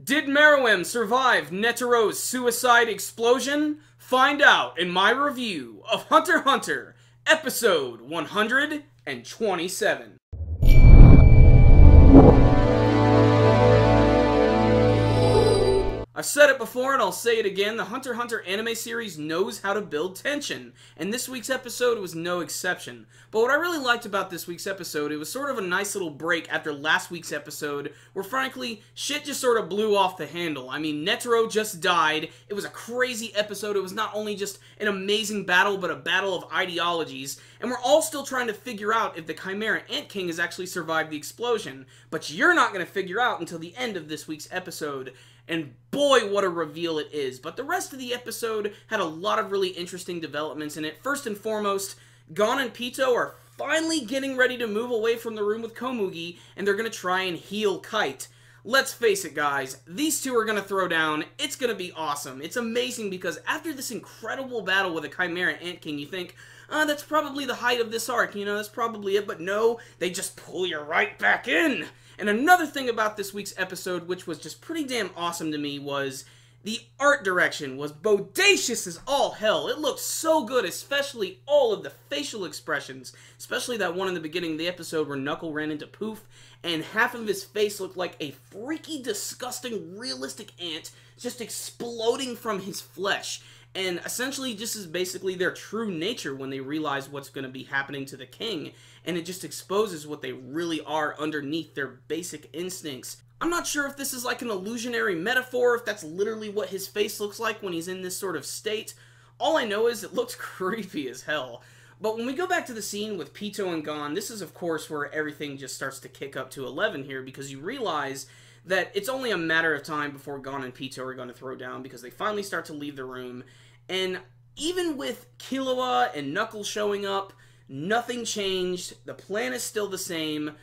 Did Meruem survive Netero's suicide explosion? Find out in my review of Hunter x Hunter, episode 127. I've said it before and I'll say it again, the Hunter x Hunter anime series knows how to build tension, and this week's episode was no exception. But what I really liked about this week's episode, it was sort of a nice little break after last week's episode, where frankly, shit just sort of blew off the handle. I mean, Netero just died, it was a crazy episode, it was not only just an amazing battle, but a battle of ideologies, and we're all still trying to figure out if the Chimera Ant King has actually survived the explosion. But you're not going to figure out until the end of this week's episode. And boy, what a reveal it is. But the rest of the episode had a lot of really interesting developments in it. First and foremost, Gon and Pitou are finally getting ready to move away from the room with Komugi, and they're going to try and heal Kite. Let's face it, guys, these two are going to throw down. It's going to be awesome. It's amazing because after this incredible battle with the Chimera Ant King, you think, that's probably the height of this arc, that's probably it, but no, they just pull you right back in. And another thing about this week's episode, which was just pretty damn awesome to me, was the art direction was bodacious as all hell. It looked so good, especially all of the facial expressions, especially that one in the beginning of the episode where Knuckle ran into Poof, and half of his face looked like a freaky, disgusting, realistic ant just exploding from his flesh. And essentially, this is basically their true nature when they realize what's going to be happening to the king, and it just exposes what they really are underneath their basic instincts. I'm not sure if this is like an illusionary metaphor, if that's literally what his face looks like when he's in this sort of state. All I know is it looks creepy as hell. But when we go back to the scene with Pitou and Gon, this is of course where everything just starts to kick up to 11 here, because you realize that it's only a matter of time before Gon and Pitou are going to throw down, because they finally start to leave the room. And even with Killua and Knuckles showing up, nothing changed. The plan is still the same.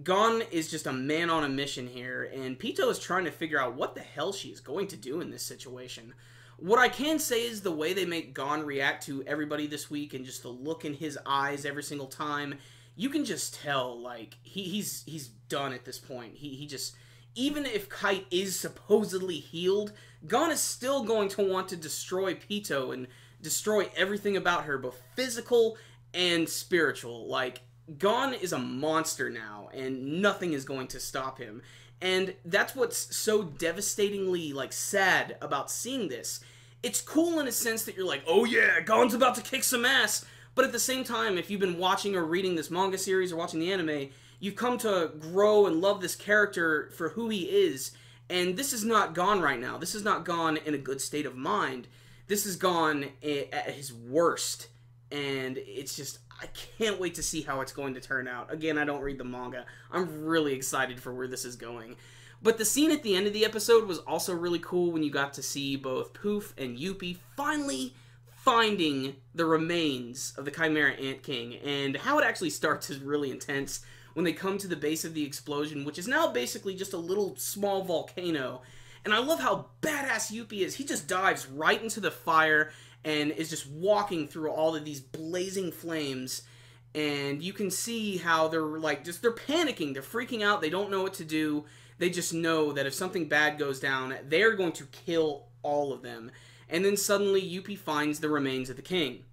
Gon is just a man on a mission here, and Pitou is trying to figure out what the hell she is going to do in this situation. What I can say is the way they make Gon react to everybody this week, and just the look in his eyes every single time, you can just tell, like, he's done at this point. He just... Even if Kite is supposedly healed, Gon is still going to want to destroy Pitou and destroy everything about her, both physical and spiritual. Like, Gon is a monster now, and nothing is going to stop him. And that's what's so devastatingly, like, sad about seeing this. It's cool in a sense that you're like, oh yeah, Gon's about to kick some ass, but at the same time, if you've been watching or reading this manga series or watching the anime, you've come to grow and love this character for who he is, and this is not Gon right now. This is not Gon in a good state of mind. This is Gon at his worst, and it's just, I can't wait to see how it's going to turn out. Again, I don't read the manga. I'm really excited for where this is going. But the scene at the end of the episode was also really cool when you got to see both Poof and Youpi finally finding the remains of the Chimera Ant King, and how it actually starts is really intense. When they come to the base of the explosion, which is now basically just a little small volcano. And I love how badass Youpi is. He just dives right into the fire and is just walking through all of these blazing flames. And you can see how they're like, they're panicking, they're freaking out, they don't know what to do. They just know that if something bad goes down, they're going to kill all of them. And then suddenly Youpi finds the remains of the king.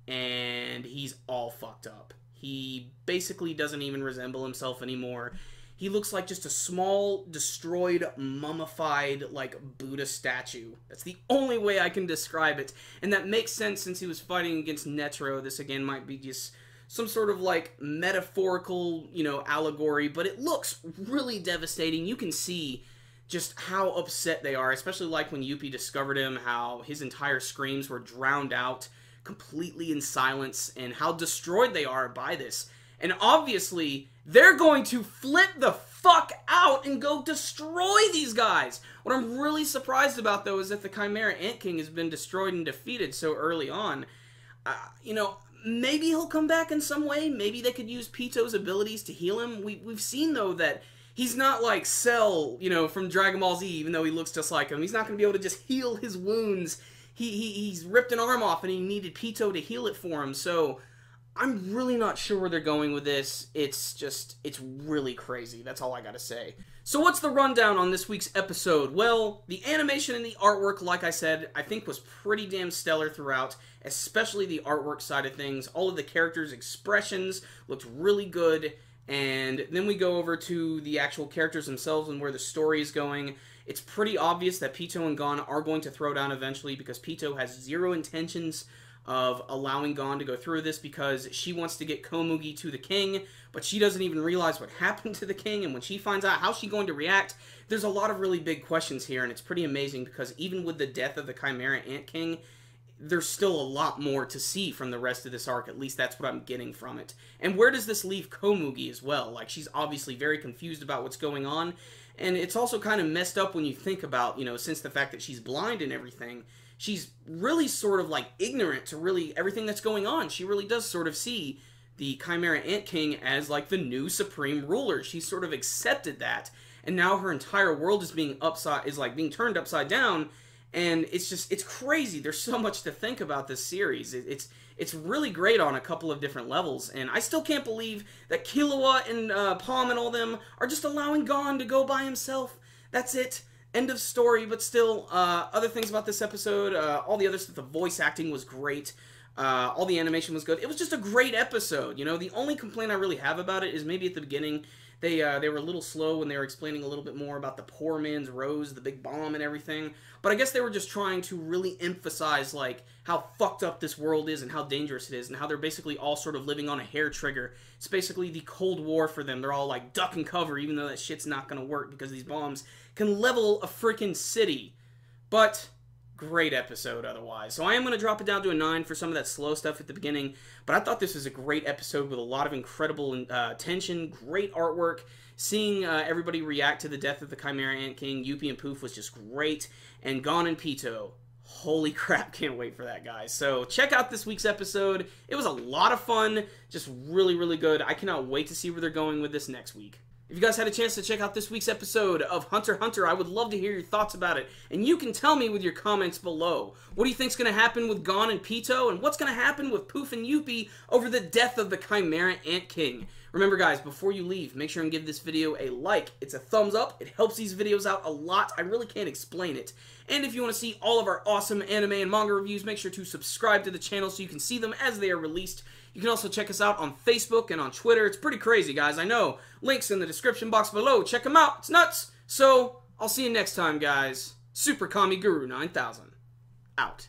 And he's all fucked up. He basically doesn't even resemble himself anymore. He looks like just a small, destroyed, mummified, like, Buddha statue. That's the only way I can describe it. And that makes sense since he was fighting against Netero. This, again, might be just some sort of, like, metaphorical, allegory. But it looks really devastating. You can see just how upset they are, especially like when Youpi discovered him, how his entire screams were drowned out completely in silence, and how destroyed they are by this. And obviously, they're going to flip the fuck out and go destroy these guys. What I'm really surprised about, though, is that the Chimera Ant King has been destroyed and defeated so early on. Maybe he'll come back in some way. Maybe they could use Pitou's abilities to heal him. We've seen, though, that he's not like Cell, from Dragon Ball Z, even though he looks just like him. He's not going to be able to just heal his wounds. He's ripped an arm off and he needed Pitou to heal it for him, so I'm really not sure where they're going with this. It's really crazy. That's all I gotta say. So what's the rundown on this week's episode? Well, the animation and the artwork, like I said, I think was pretty damn stellar throughout, especially the artwork side of things. All of the characters' expressions looked really good, and then we go over to the actual characters themselves and where the story is going. It's pretty obvious that Pitou and Gon are going to throw down eventually, because Pitou has zero intentions of allowing Gon to go through this, because she wants to get Komugi to the king, but she doesn't even realize what happened to the king, and when she finds out, how's she going to react? There's a lot of really big questions here, and it's pretty amazing, because even with the death of the Chimera Ant King, there's still a lot more to see from the rest of this arc. At least that's what I'm getting from it. And where does this leave Komugi as well? Like, she's obviously very confused about what's going on, and it's also kind of messed up when you think about, you know, since the fact that she's blind and everything, she's really sort of like ignorant to really everything that's going on. She really does sort of see the Chimera Ant King as like the new supreme ruler. She's sort of accepted that, and now her entire world is being turned upside down, and it's crazy. There's so much to think about this series. It's really great on a couple of different levels, and I still can't believe that Killua and Palm and all them are just allowing Gon to go by himself. That's it. End of story. But still, other things about this episode, all the other stuff, the voice acting was great. All the animation was good. It was just a great episode. You know, the only complaint I really have about it is maybe at the beginning, they were a little slow when they were explaining a little bit more about the poor man's rose, the big bomb and everything. But I guess they were just trying to really emphasize, like, how fucked up this world is and how dangerous it is, and how they're basically all sort of living on a hair trigger. It's basically the Cold War for them. They're all like duck and cover, even though that shit's not gonna work, because these bombs can level a freaking city. But great episode otherwise. So I am going to drop it down to a 9 for some of that slow stuff at the beginning, but I thought this was a great episode with a lot of incredible tension, great artwork. Seeing everybody react to the death of the Chimera Ant King, Youpi and Poof, was just great, and Gon and Pitou, holy crap, can't wait for that, guys. So check out this week's episode. It was a lot of fun, just really, really good. I cannot wait to see where they're going with this next week. If you guys had a chance to check out this week's episode of Hunter x Hunter, I would love to hear your thoughts about it. And you can tell me with your comments below. What do you think's going to happen with Gon and Pitou? And what's going to happen with Poof and Youpi over the death of the Chimera Ant King? Remember, guys, before you leave, make sure and give this video a like. It's a thumbs up. It helps these videos out a lot. I really can't explain it. And if you want to see all of our awesome anime and manga reviews, make sure to subscribe to the channel so you can see them as they are released. You can also check us out on Facebook and on Twitter. It's pretty crazy, guys. I know. Links in the description box below. Check them out. It's nuts. So, I'll see you next time, guys. Super Kami Guru 9000. Out.